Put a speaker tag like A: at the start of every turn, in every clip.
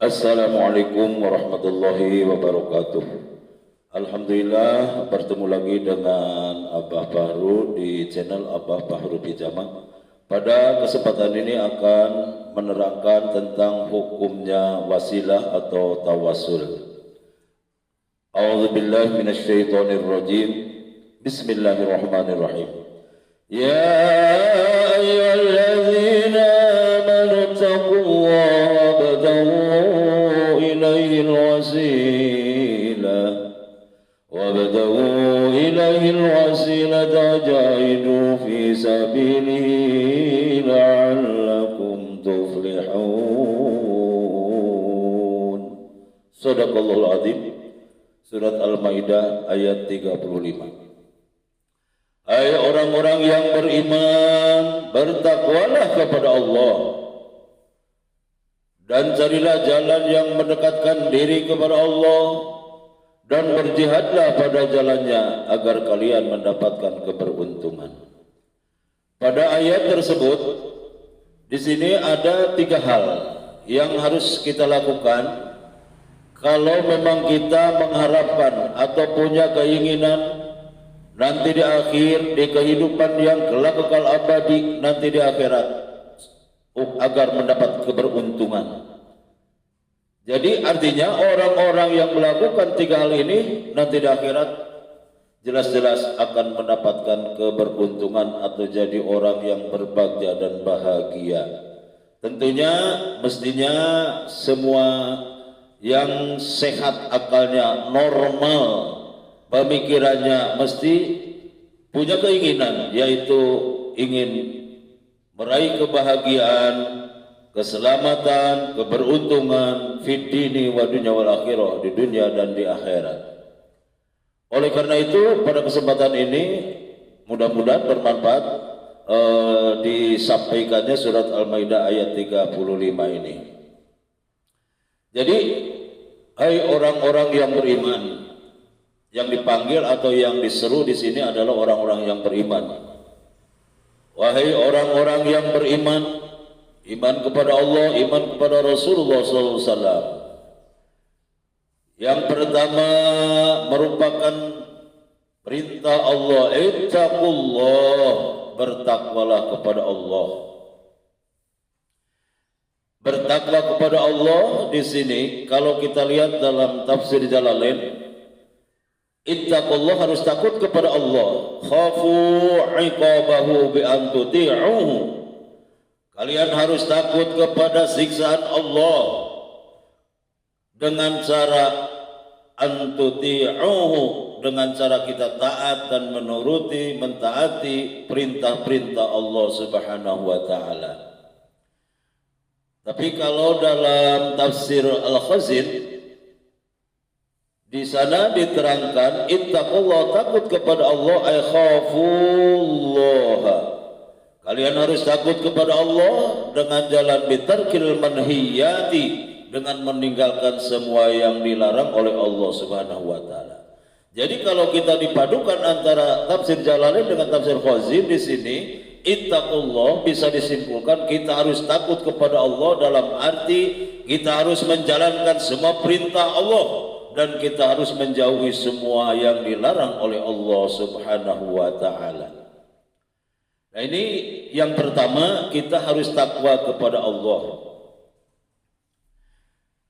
A: Assalamualaikum warahmatullahi wabarakatuh. Alhamdulillah bertemu lagi dengan Abah Bahru di channel Abah Bahru Pijama. Pada kesempatan ini akan menerangkan tentang hukumnya wasilah atau tawasul. A'udzubillahi minasyaitonirrajim. Bismillahirrahmanirrahim. Ya ayyuhalladzina amanu taqullaha wabtaghu ilaihil wasilata jahidu fi sabilihi la'allakum tuflihun. Shadaqallahul azim. Surat Al-Maidah ayat 35. Hai orang-orang yang beriman, bertakwalah kepada Allah dan carilah jalan yang mendekatkan diri kepada Allah dan berjihadlah pada jalannya agar kalian mendapatkan keberuntungan. Pada ayat tersebut di sini ada 3 hal yang harus kita lakukan kalau memang kita mengharapkan atau punya keinginan nanti di akhir, di kehidupan yang kelak kekal abadi, nanti di akhirat, agar mendapat keberuntungan. Jadi artinya orang-orang yang melakukan 3 hal ini nanti di akhirat jelas-jelas akan mendapatkan keberuntungan atau jadi orang yang berbahagia dan bahagia. Tentunya mestinya semua yang sehat akalnya, normal pemikirannya, mesti punya keinginan, yaitu ingin meraih kebahagiaan, keselamatan, keberuntungan fid dini wa dunya wal akhirah, di dunia dan di akhirat. Oleh karena itu pada kesempatan ini mudah-mudahan bermanfaat disampaikannya surat Al-Maidah ayat 35 ini. Jadi hai orang-orang yang beriman, yang dipanggil atau yang diseru di sini adalah orang-orang yang beriman. Wahai orang-orang yang beriman, iman kepada Allah, iman kepada Rasulullah SAW. Yang pertama merupakan perintah Allah, ittaqullah, bertakwalah kepada Allah. Bertakwa kepada Allah di sini kalau kita lihat dalam tafsir Jalalain, ittaqullah harus takut kepada Allah. Khafu iqabahu bi an tuti'uhu. Kalian harus takut kepada siksaan Allah dengan cara an tuti'uhu, dengan cara kita taat dan menuruti, mentaati perintah-perintah Allah Subhanahu wa taala. Tapi kalau dalam tafsir Al-Khazin di sana diterangkan ittaqullah, takut kepada Allah, ay khafullah. Kalian harus takut kepada Allah dengan jalan bitarkil manhiyati, dengan meninggalkan semua yang dilarang oleh Allah Subhanahu wa taala. Jadi kalau kita dipadukan antara tafsir Jalalain dengan tafsir Khazin di sini, ittaqullah bisa disimpulkan kita harus takut kepada Allah dalam arti kita harus menjalankan semua perintah Allah dan kita harus menjauhi semua yang dilarang oleh Allah Subhanahu wa taala. Nah, ini yang pertama, kita harus takwa kepada Allah.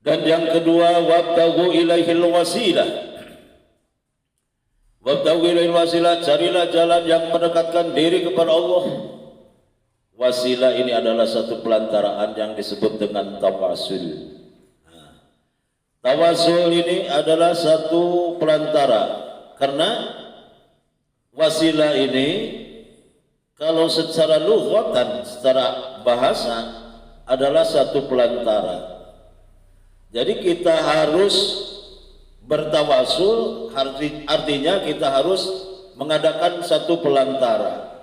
A: Dan yang kedua, wabtaghu ilaihil wasilah. Wabtaghu ilaihil wasilah, carilah jalan yang mendekatkan diri kepada Allah. Wasilah ini adalah satu pelantaraan yang disebut dengan tawasul. Tawasul ini adalah satu pelantara, karena wasilah ini kalau secara lughatan, secara bahasa adalah satu pelantara. Jadi kita harus bertawasul, artinya kita harus mengadakan satu pelantara.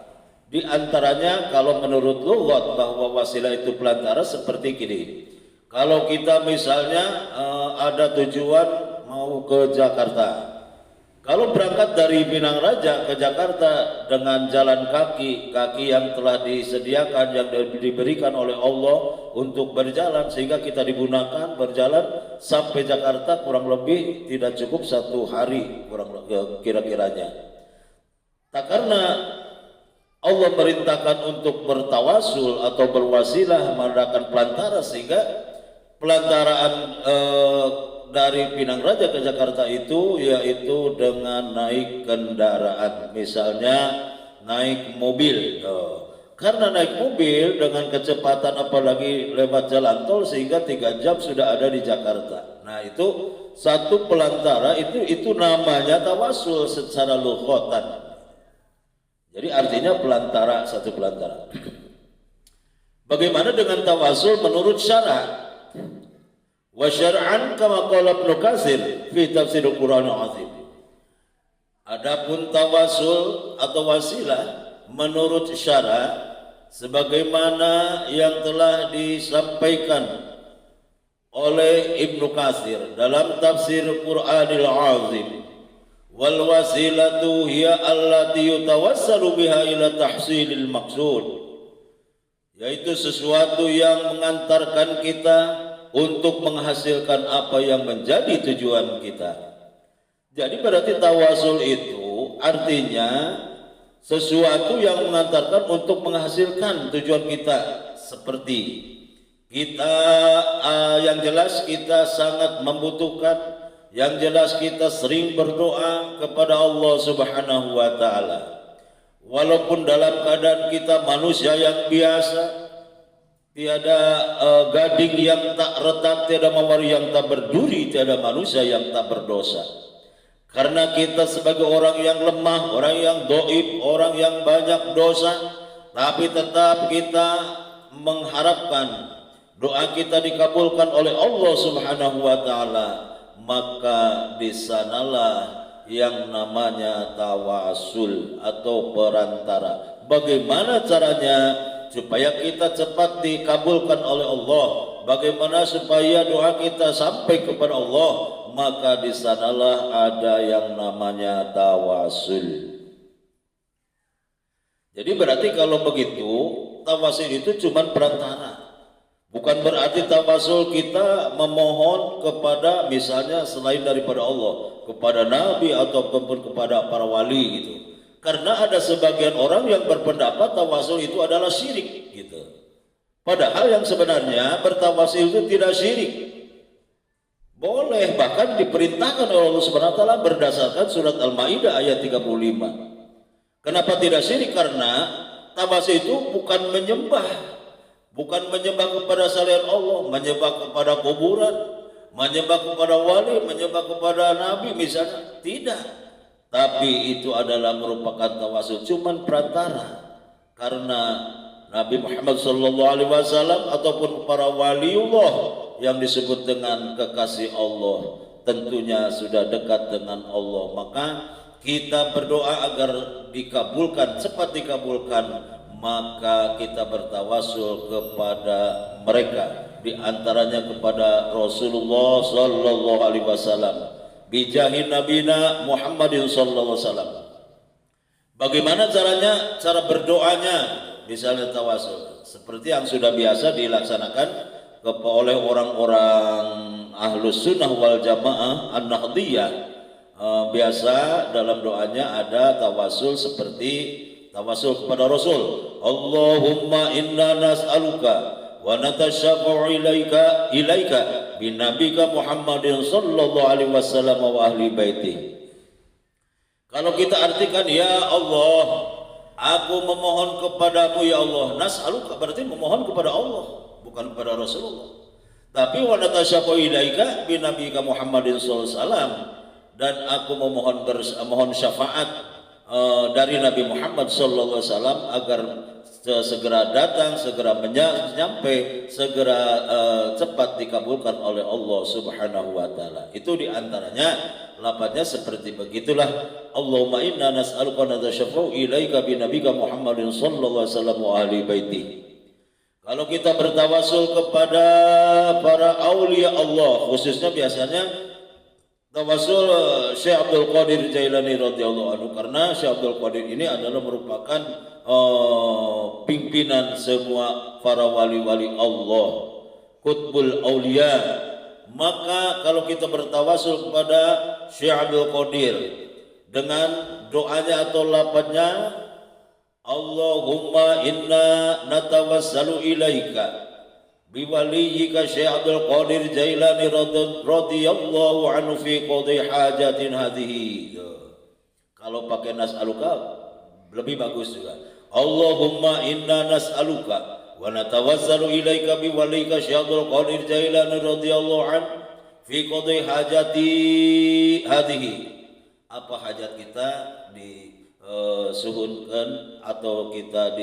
A: Di antaranya kalau menurut lughat bahwa wasilah itu pelantara seperti gini. Kalau kita misalnya ada tujuan mau ke Jakarta, Kalau berangkat dari Pinang Raja ke Jakarta dengan jalan kaki yang telah disediakan, yang diberikan oleh Allah untuk berjalan, sehingga kita digunakan berjalan sampai Jakarta kurang lebih tidak cukup 1 hari kurang kira-kiranya. Tak karena Allah perintahkan untuk bertawasul atau berwasilah mengadakan pelantara, sehingga pelantaraan dari Pinang Raja ke Jakarta itu yaitu dengan naik kendaraan, misalnya naik mobil. Karena naik mobil dengan kecepatan apalagi lewat jalan tol sehingga 3 jam sudah ada di Jakarta. Nah, itu satu pelantara, itu namanya tawasul secara lughatan. Jadi artinya pelantara, satu pelantara. Bagaimana dengan tawasul menurut syara? Wa syar'an kama qala Ibnu Katsir fi tafsir Al-Qur'an Al-Azim. Adapun tawasul atau wasilah menurut syara sebagaimana yang telah disampaikan oleh Ibnu Katsir dalam tafsir Al-Qur'anil Azim, wal wasilatu hiya allati yutawassalu biha ila tahsilil maqsud, yaitu sesuatu yang mengantarkan kita untuk menghasilkan apa yang menjadi tujuan kita. Jadi berarti tawasul itu artinya sesuatu yang mengantarkan untuk menghasilkan tujuan kita. Seperti kita yang jelas kita sangat membutuhkan, yang jelas kita sering berdoa kepada Allah Subhanahu wa taala. Walaupun dalam keadaan kita manusia yang biasa, tiada gading yang tak retak, tiada mawar yang tak berduri, tiada manusia yang tak berdosa. Karena kita sebagai orang yang lemah, orang yang dhaif, orang yang banyak dosa, tapi tetap kita mengharapkan doa kita dikabulkan oleh Allah Subhanahu wa taala, maka di sanalah yang namanya tawasul atau perantara. Bagaimana caranya supaya kita cepat dikabulkan oleh Allah? Bagaimana supaya doa kita sampai kepada Allah? Maka di sanalah ada yang namanya tawasul. Jadi berarti kalau begitu tawasul itu cuma perantara. Bukan berarti tawasul kita memohon kepada misalnya selain daripada Allah, kepada Nabi ataupun kepada para wali gitu. Karena ada sebagian orang yang berpendapat tawasul itu adalah syirik gitu. Padahal yang sebenarnya bertawasul itu tidak syirik. Boleh, bahkan diperintahkan oleh Allah Subhanahu wa taala berdasarkan surat Al-Maidah ayat 35. Kenapa tidak syirik? Karena tawasul itu bukan menyembah kepada selain Allah, menyembah kepada kuburan, menyembah kepada wali, menyembah kepada nabi misalnya. Tidak. Tapi itu adalah merupakan tawasul cuman perantara, karena Nabi Muhammad SAW ataupun para waliullah yang disebut dengan kekasih Allah tentunya sudah dekat dengan Allah, maka kita berdoa agar dikabulkan, cepat dikabulkan, maka kita bertawasul kepada mereka, di antaranya kepada Rasulullah SAW. Bijahi nabina Muhammadin sallallahu alaihi wasallam. Bagaimana caranya? Cara berdoanya misalnya tawasul seperti yang sudah biasa dilaksanakan oleh orang-orang Ahlus Sunnah wal Jamaah An-Nahdiyah. Biasa dalam doanya ada tawasul seperti tawasul kepada Rasul. Allahumma inna nas'aluka wa natasyaffa'u ilaika binabika Muhammadin sallallahu alaihi wasallam wa ahli baiti. Kalau kita artikan ya Allah, aku memohon kepadamu ya Allah, nas'aluka berarti memohon kepada Allah, bukan kepada Rasulullah. Tapi wa natasyaffa'u ilaika binabika Muhammadin sallallahu alaihi wasallam, dan aku memohon syafaat dari Nabi Muhammad sallallahu alaihi wasallam agar segera datang, segera menyampai, segera cepat dikabulkan oleh Allah Subhanahu wa taala. Itu diantaranya lafaznya seperti begitulah. Allahumma inna nas'aluka natasyaffa'u ilaika bi nabika Muhammadin sallallahu alaihi wasallam wa ahli baiti. Kalau kita bertawasul kepada para aulia Allah, khususnya biasanya tawasul Syekh Abdul Qadir Jailani radhiyallahu anhu, karena Syekh Abdul Qadir ini adalah merupakan pimpinan semua para wali-wali Allah, qutbul aulia. Maka kalau kita bertawasul kepada Syekh Abdul Qadir dengan doanya atau lapatnya, Allahumma inna natawassalu ilaika biwaliyika Syekh Abdul Qadir Jailani radhiyallahu anhu fi qadhi hajatin hadhihi. Kalau pakai nas'aluka lebih bagus juga. Allahumma inna nas'aluka wa natawassalu ilaika biwaliyika Syekh Abdul Qadir Jailani radhiyallahu anhu fi qadhi hajati hadhihi. Apa hajat kita disuhunkan atau kita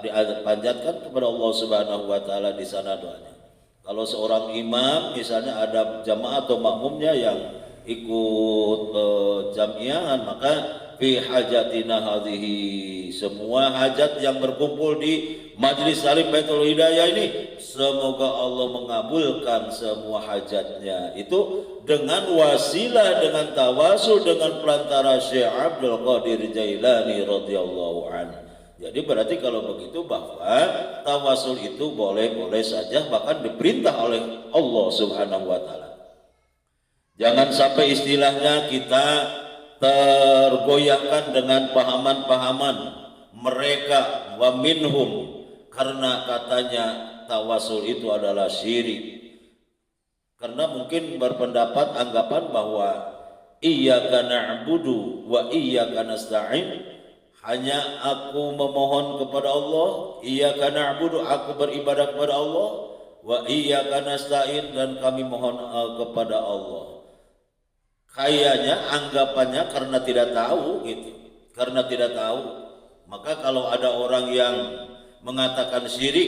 A: dipanjatkan kepada Allah Subhanahu wa taala di sana doanya. Kalau seorang imam misalnya ada jamaah atau makmumnya yang ikut jamiahan, maka fi hajatina hadhihi, semua hajat yang berkumpul di Majlis Salim Baitul Hidayah ini, semoga Allah mengabulkan semua hajatnya. Itu dengan wasilah, dengan tawasul, dengan perantara Syekh Abdul Qadir Jailani radhiyallahu anhu. Jadi berarti kalau begitu bahwa tawasul itu boleh-boleh saja, bahkan diperintah oleh Allah Subhanahu wa taala. Jangan sampai istilahnya kita tergoyahkan dengan pahaman-pahaman mereka wa minhum, karena katanya tawasul itu adalah syirik. Karena mungkin berpendapat anggapan bahwa iyyaka na'budu wa iyyaka nasta'in, hanya aku memohon kepada Allah, iyyaka na'budu, aku beribadah kepada Allah, wa iyyaka nasta'in, dan kami mohon kepada Allah. Kayaknya anggapannya karena tidak tahu gitu. Karena tidak tahu, maka kalau ada orang yang mengatakan syirik,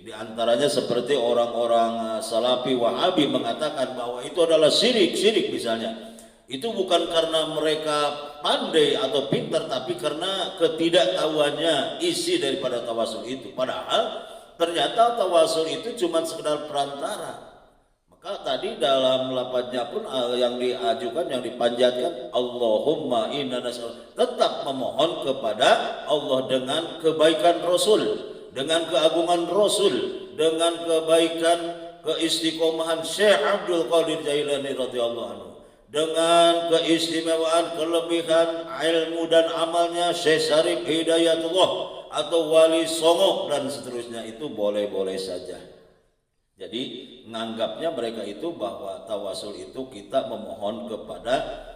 A: diantaranya seperti orang-orang Salafi Wahabi mengatakan bahwa itu adalah syirik misalnya, itu bukan karena mereka pandai atau pintar, tapi karena ketidaktahuannya isi daripada tawasul itu. Padahal ternyata tawasul itu cuma sekedar perantara. Maka tadi dalam lafadznya pun yang diajukan, yang dipanjatkan, Allahumma inna nas'aluka, tetap memohon kepada Allah dengan kebaikan Rasul, dengan keagungan Rasul, dengan kebaikan keistiqomahan Syekh Abdul Qadir Jailani radhiyallahu anhu, dengan keistimewaan kelebihan ilmu dan amalnya Syekh Syarif Hidayatullah atau Wali Songo dan seterusnya, itu boleh-boleh saja. Jadi menganggapnya mereka itu bahwa tawasul itu kita memohon kepada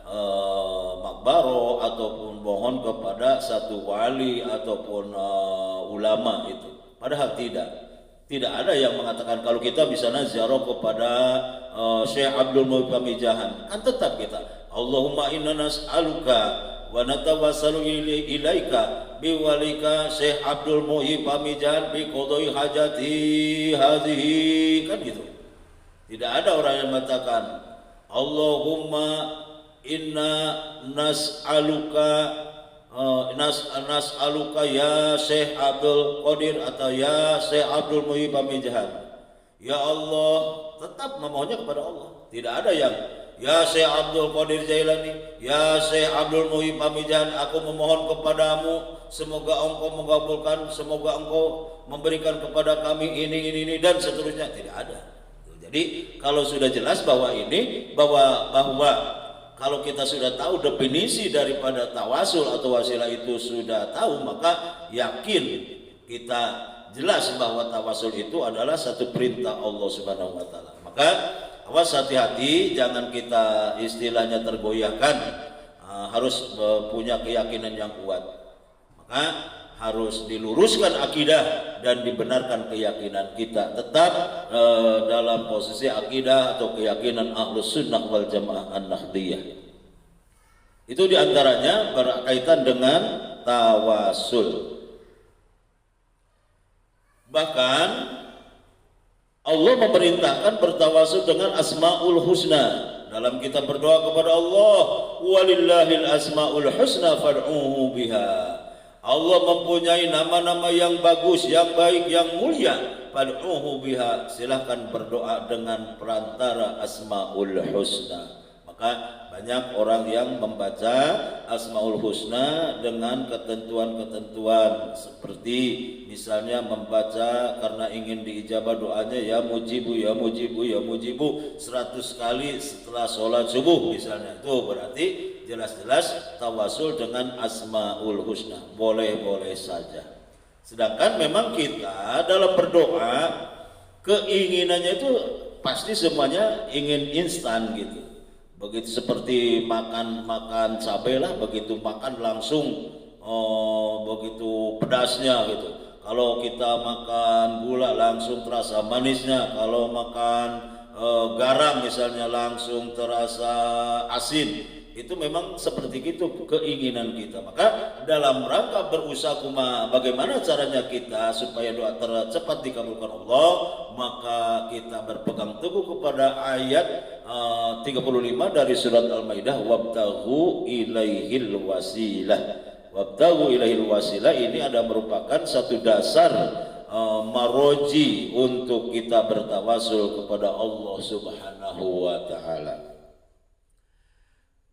A: makbaro ataupun mohon kepada satu wali ataupun ulama itu. Padahal tidak ada yang mengatakan kalau kita misalnya ziarah kepada Syekh Abdul Muhyi Pamijahan, kan tetap kita Allahumma inna nas'aluka wa natawassalu ilaika biwalika Syekh Abdul Muhyi Pamijahan bi qadhi hajati hadhihi, kan gitu. Tidak ada orang yang mengatakan Allahumma inna nas'aluka nas'aluka ya Syekh Abdul Qadir atau ya Syekh Abdul Muhyi Pamijahan. Ya Allah, tetap memohonnya kepada Allah. Tidak ada yang ya Syekh Abdul Qadir Jailani, ya Syekh Abdul Muhyi Pamijahan, aku memohon kepadamu semoga engkau mengabulkan, semoga engkau memberikan kepada kami ini dan seterusnya. Tidak ada. Jadi kalau sudah jelas bahwa bahwa kalau kita sudah tahu definisi daripada tawasul atau wasilah itu sudah tahu, maka yakin kita jelas bahwa tawasul itu adalah satu perintah Allah Subhanahu wa taala. Maka awas, hati-hati, jangan kita istilahnya tergoyahkan, harus punya keyakinan yang kuat. Maka harus diluruskan akidah dan dibenarkan keyakinan kita tetap dalam posisi akidah atau keyakinan Ahlus Sunnah wal Jamaah An-Nahdiyah. Itu diantaranya berkaitan dengan tawasul. Bahkan Allah memerintahkan bertawasul dengan Asmaul Husna. Dalam kita berdoa kepada Allah, walillahil asmaul husna fad'uhu biha. Allah mempunyai nama-nama yang bagus, yang baik, yang mulia. fad'uhu biha, silahkan berdoa dengan perantara Asmaul Husna. Maka banyak orang yang membaca Asmaul Husna dengan ketentuan-ketentuan, seperti misalnya membaca karena ingin diijabah doanya ya mujibu ya mujibu ya mujibu 100 kali setelah sholat subuh misalnya. Itu berarti jelas-jelas tawasul dengan Asmaul Husna, boleh-boleh saja. Sedangkan memang kita dalam berdoa keinginannya itu pasti semuanya ingin instan gitu. Begitu seperti makan cabai lah, begitu makan langsung begitu pedasnya gitu. Kalau kita makan gula langsung terasa manisnya, kalau makan garam misalnya langsung terasa asin. Itu memang seperti itu keinginan kita. Maka dalam rangka berusaha bagaimana caranya kita supaya doa cepat dikabulkan Allah, maka kita berpegang teguh kepada ayat 35 dari surat Al-Maidah, wabtaghu ilaihil wasilah. Wabtaghu ilaihil wasilah ini ada merupakan satu dasar maroji untuk kita bertawasul kepada Allah Subhanahu wa taala.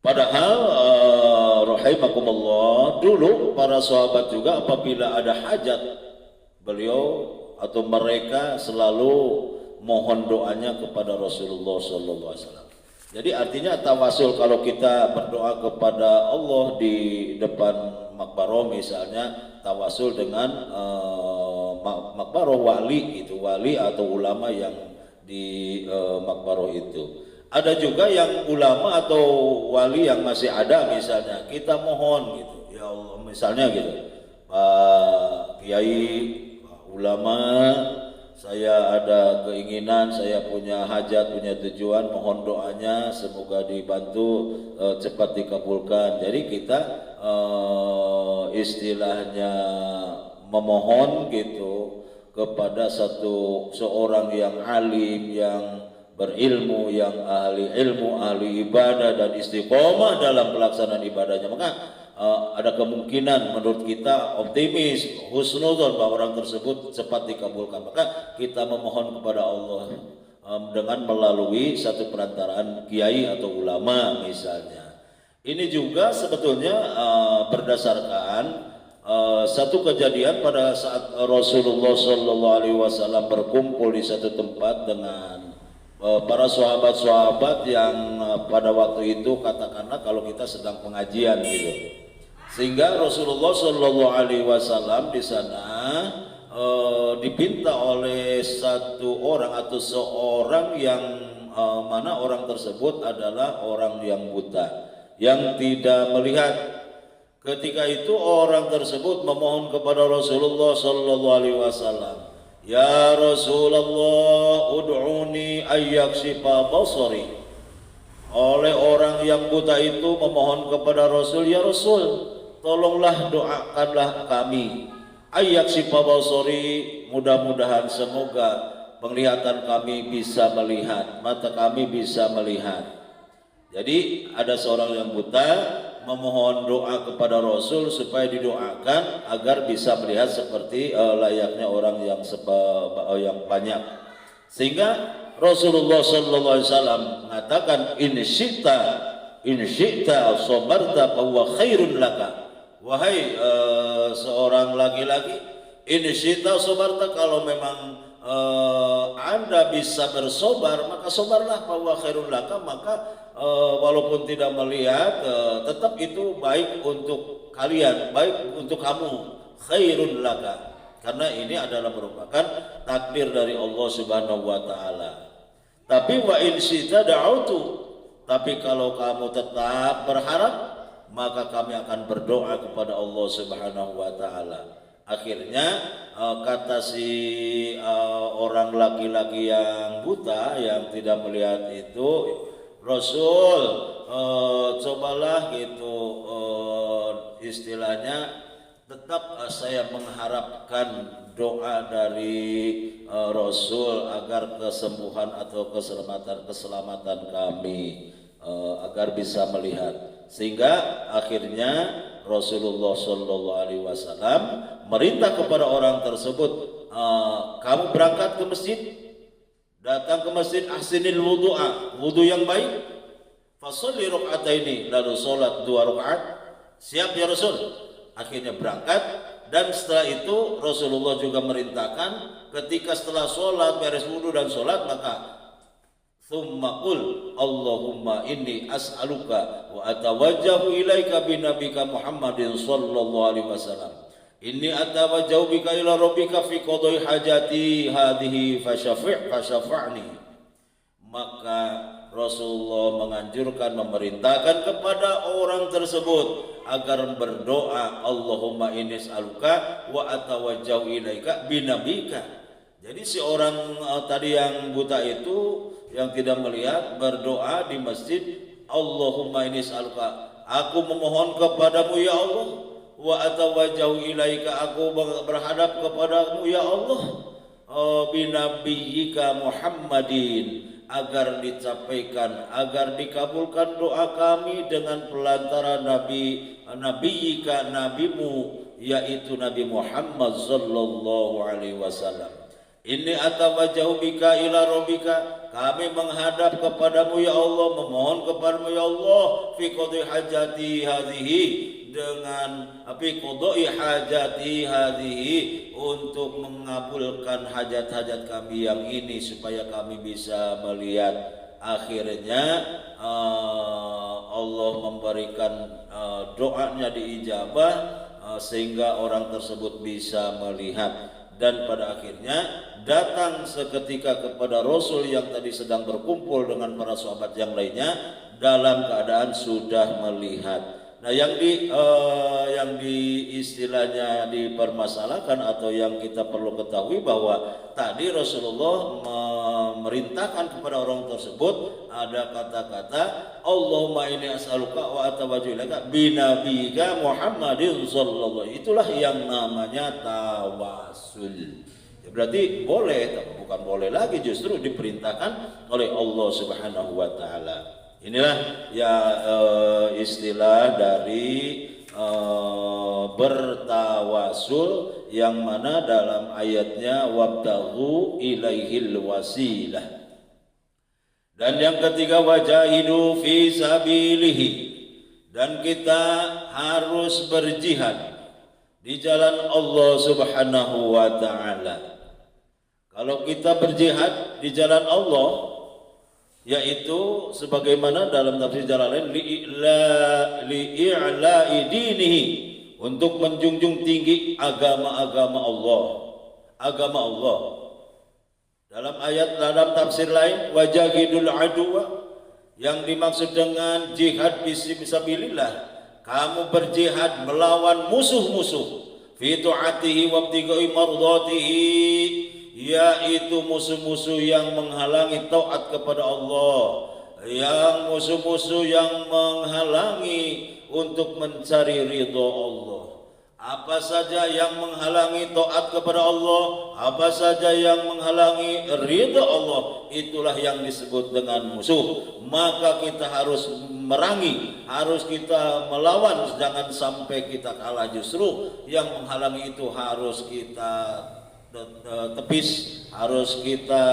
A: Padahal rahimakumullah, dulu para sahabat juga apabila ada hajat, beliau atau mereka selalu mohon doanya kepada Rasulullah SAW. Jadi artinya tawasul, kalau kita berdoa kepada Allah di depan makbaroh misalnya, tawasul dengan makbaroh wali itu, wali atau ulama yang di makbaroh itu. Ada juga yang ulama atau wali yang masih ada misalnya, kita mohon gitu, ya Allah misalnya gitu, Pak Kiai, Pak ulama, saya ada keinginan, saya punya hajat, punya tujuan, mohon doanya semoga dibantu cepat dikabulkan. Jadi kita istilahnya memohon gitu kepada seorang yang alim, yang berilmu, yang ahli ilmu, ahli ibadah dan istiqomah dalam pelaksanaan ibadahnya. Maka ada kemungkinan menurut kita optimis, husnudzon bahwa orang tersebut cepat dikabulkan. Maka kita memohon kepada Allah dengan melalui satu perantaraan kiai atau ulama misalnya. Ini juga sebetulnya berdasarkan satu kejadian pada saat Rasulullah SAW berkumpul di satu tempat dengan para sahabat-sahabat yang pada waktu itu katakanlah kalau kita sedang pengajian gitu, sehingga Rasulullah SAW di sana dipinta oleh satu orang atau seorang yang mana orang tersebut adalah orang yang buta, yang tidak melihat. Ketika itu orang tersebut memohon kepada Rasulullah SAW, ya Rasulullah, ud'uni ayyakshifa basari. Oleh orang yang buta itu memohon kepada Rasul, ya Rasul, tolonglah doakanlah kami, ayyakshifa basari, mudah-mudahan semoga penglihatan kami bisa melihat, mata kami bisa melihat. Jadi ada seorang yang buta memohon doa kepada Rasul supaya didoakan agar bisa melihat seperti layaknya orang yang banyak. Sehingga Rasulullah SAW mengatakan, in syi'ta sabarta fahuwa khairun laka. Wahai seorang laki-laki, in syi'ta sabarta, kalau memang Anda bisa bersobar, maka sobarlah, fahuwa khairun laka, maka walaupun tidak melihat tetap itu baik untuk kalian, baik untuk kamu, khairun laka, karena ini adalah merupakan takdir dari Allah Subhanahu wa taala. Tapi wa in syi'ta da'utu, tapi kalau kamu tetap berharap, maka kami akan berdoa kepada Allah Subhanahu wa taala. Akhirnya kata si orang laki-laki yang buta, yang tidak melihat itu, Rasul, cobalah gitu, istilahnya tetap saya mengharapkan doa dari Rasul agar kesembuhan atau keselamatan kami, agar bisa melihat. Sehingga akhirnya Rasulullah SAW merintah kepada orang tersebut, kamu berangkat ke masjid, datang ke masjid, ahsinil wudu'a, wudu yang baik, fasholli rakaataini, lalu salat 2 rakaat. Siap ya Rasul. Akhirnya berangkat, dan setelah itu Rasulullah juga merintahkan ketika setelah sholat, beres wudu dan sholat, maka thumma qul Allahumma inni as'aluka wa atawajjahu ilaika binabika Muhammadin sallallahu alaihi wasallam, inni atawajjahu bika ila rabbika fi qadai hajati hadhihi fashafa'ni. Maka Rasulullah menganjurkan, memerintahkan kepada orang tersebut agar berdoa, Allahumma inni as'aluka wa atawajjahu ilaika binabika. Jadi si orang tadi yang buta itu, yang tidak melihat, berdoa di masjid, Allahumma inni as'aluka, aku memohon kepadamu ya Allah, wa atawajjahu ilaika, aku berhadap kepadamu ya Allah, binabiyyika Muhammadin, agar dicapaikan, agar dikabulkan doa kami dengan pelantaran nabiyyika, nabimu, yaitu Nabi Muhammad sallallahu alaihi wasallam. Inni atawajjahu bika ila rabbika, kami menghadap kepadamu ya Allah, memohon kepadamu ya Allah, fi qadai hajati hadhihi, dengan fi qadai hajati hadhihi, untuk mengabulkan hajat-hajat kami yang ini supaya kami bisa melihat. Akhirnya Allah memberikan doanya diijabah, sehingga orang tersebut bisa melihat. Dan pada akhirnya datang seketika kepada Rasul yang tadi sedang berkumpul dengan para sahabat yang lainnya dalam keadaan sudah melihat. Nah, yang di istilahnya dipermasalahkan atau yang kita perlu ketahui bahwa tadi Rasulullah memerintahkan kepada orang tersebut, ada kata-kata Allahumma inni as'aluka wa atawajjahu ilaika binabiyika Muhammadin sallallahu, itulah yang namanya tawasul. Ya, berarti boleh, bukan boleh lagi, justru diperintahkan oleh Allah Subhanahu wa taala. Inilah ya istilah dari bertawasul, yang mana dalam ayatnya wabtaghu ilaihil wasilah. Dan yang ketiga, wajahidu fi sabilihi, dan kita harus berjihad di jalan Allah Subhanahu wa taala. Kalau kita berjihad di jalan Allah, yaitu sebagaimana dalam tafsir Jalalain, li'i'la'i dinihi, untuk menjunjung tinggi agama-agama Allah, agama Allah. Dalam ayat, dalam tafsir lain, wajahidul aduwa, yang dimaksud dengan jihad fisabilillah, kamu berjihad melawan musuh-musuh, fi ta'atihi wa ibtigha'i mardatihi, yaitu musuh-musuh yang menghalangi taat kepada Allah, yang musuh-musuh yang menghalangi untuk mencari ridha Allah. Apa saja yang menghalangi taat kepada Allah, apa saja yang menghalangi ridha Allah, itulah yang disebut dengan musuh. Maka kita harus merangi, harus kita melawan, jangan sampai kita kalah. Justru yang menghalangi itu harus kita tepis, harus kita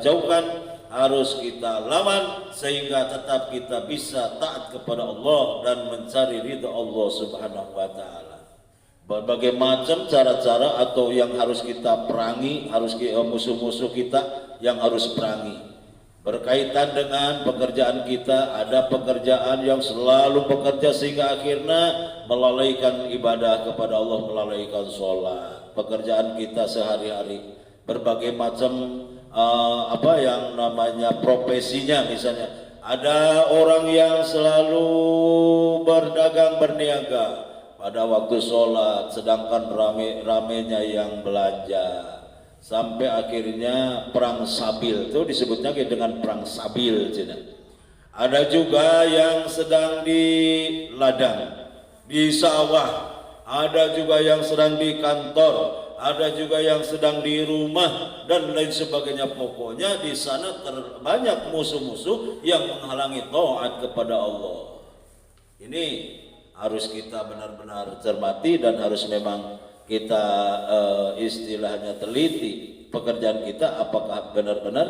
A: jauhkan, harus kita lawan, sehingga tetap kita bisa taat kepada Allah dan mencari ridha Allah Subhanahu wa taala. Berbagai macam cara-cara atau yang harus kita perangi, harus musuh-musuh kita yang harus perangi. Berkaitan dengan pekerjaan kita, ada pekerjaan yang selalu bekerja sehingga akhirnya melalaikan ibadah kepada Allah, melalaikan sholat. Pekerjaan kita sehari-hari, berbagai macam apa yang namanya profesinya, misalnya ada orang yang selalu berdagang berniaga pada waktu sholat, sedangkan ramenya yang belanja, sampai akhirnya perang sabil, itu disebutnya dengan perang sabil. Ada juga yang sedang di ladang, di sawah, ada juga yang sedang di kantor, ada juga yang sedang di rumah, dan lain sebagainya. Pokoknya di sana terbanyak musuh-musuh yang menghalangi taat kepada Allah. Ini harus kita benar-benar cermati dan harus memang kita istilahnya teliti pekerjaan kita, apakah benar-benar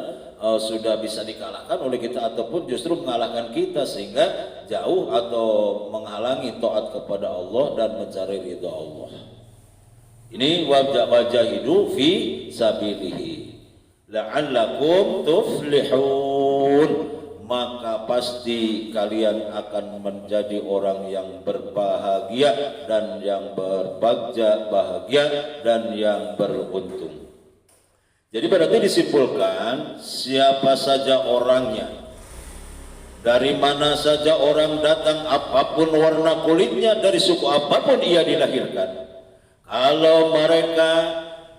A: sudah bisa dikalahkan oleh kita ataupun justru mengalahkan kita sehingga jauh atau menghalangi taat kepada Allah dan mencari ridha Allah. Ini wajahidu fi sabilihi la'allakum tuflihun, maka pasti kalian akan menjadi orang yang berbahagia dan yang bahagia dan yang beruntung. Jadi berarti disimpulkan, siapa saja orangnya, dari mana saja orang datang, apapun warna kulitnya, dari suku apapun ia dilahirkan, kalau mereka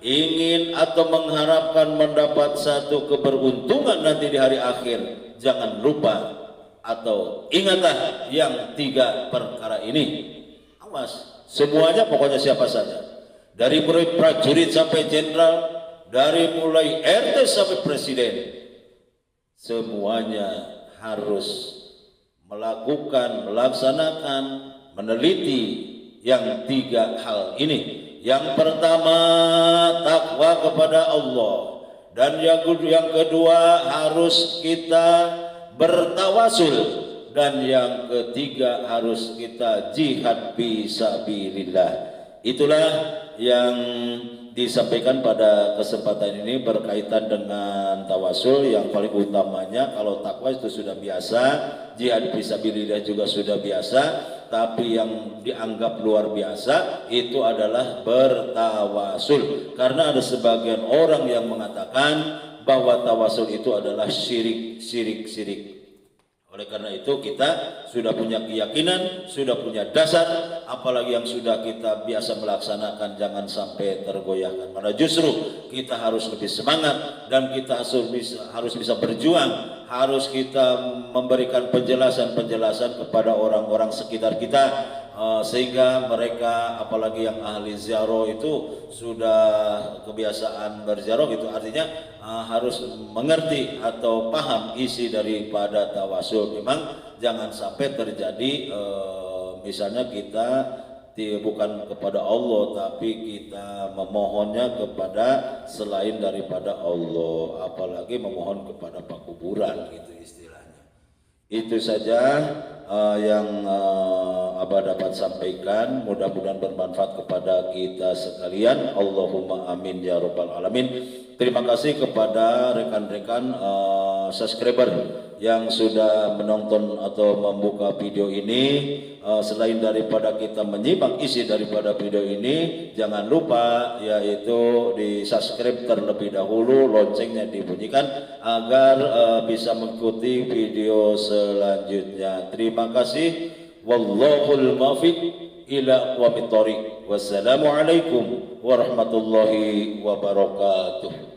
A: ingin atau mengharapkan mendapat satu keberuntungan nanti di hari akhir, jangan lupa atau ingatlah yang 3 perkara ini. Awas, semuanya pokoknya siapa saja, dari mulai prajurit sampai jenderal, dari mulai RT sampai presiden, semuanya harus melaksanakan, meneliti yang 3 hal ini. Yang pertama, takwa kepada Allah, dan yang kedua harus kita bertawasul, dan yang ketiga harus kita jihad fisabilillah. Itulah yang disampaikan pada kesempatan ini berkaitan dengan tawasul. Yang paling utamanya, kalau takwa itu sudah biasa, jihad fisabilillah juga sudah biasa, tapi yang dianggap luar biasa itu adalah bertawasul. Karena ada sebagian orang yang mengatakan bahwa tawasul itu adalah syirik. Oleh karena itu kita sudah punya keyakinan, sudah punya dasar, apalagi yang sudah kita biasa melaksanakan, jangan sampai tergoyahkan. Karena justru kita harus lebih semangat dan kita harus bisa berjuang, harus kita memberikan penjelasan kepada orang-orang sekitar kita, sehingga mereka, apalagi yang ahli ziarah itu sudah kebiasaan berziarah gitu, artinya harus mengerti atau paham isi daripada tawasul. Memang jangan sampai terjadi misalnya kita bukan kepada Allah tapi kita memohonnya kepada selain daripada Allah, apalagi memohon kepada pakuburan gitu istilahnya. Itu saja yang Abah dapat sampaikan, mudah-mudahan bermanfaat kepada kita sekalian. Allahumma amin ya rabbal alamin. Terima kasih kepada rekan-rekan subscriber yang sudah menonton atau membuka video ini. Selain daripada kita menyimak isi daripada video ini, jangan lupa yaitu di subscribe terlebih dahulu, loncengnya dibunyikan agar bisa mengikuti video selanjutnya. Terima kasih. Wallahul muwaffiq ila aqwamit thoriq. Wassalamualaikum warahmatullahi wabarakatuh.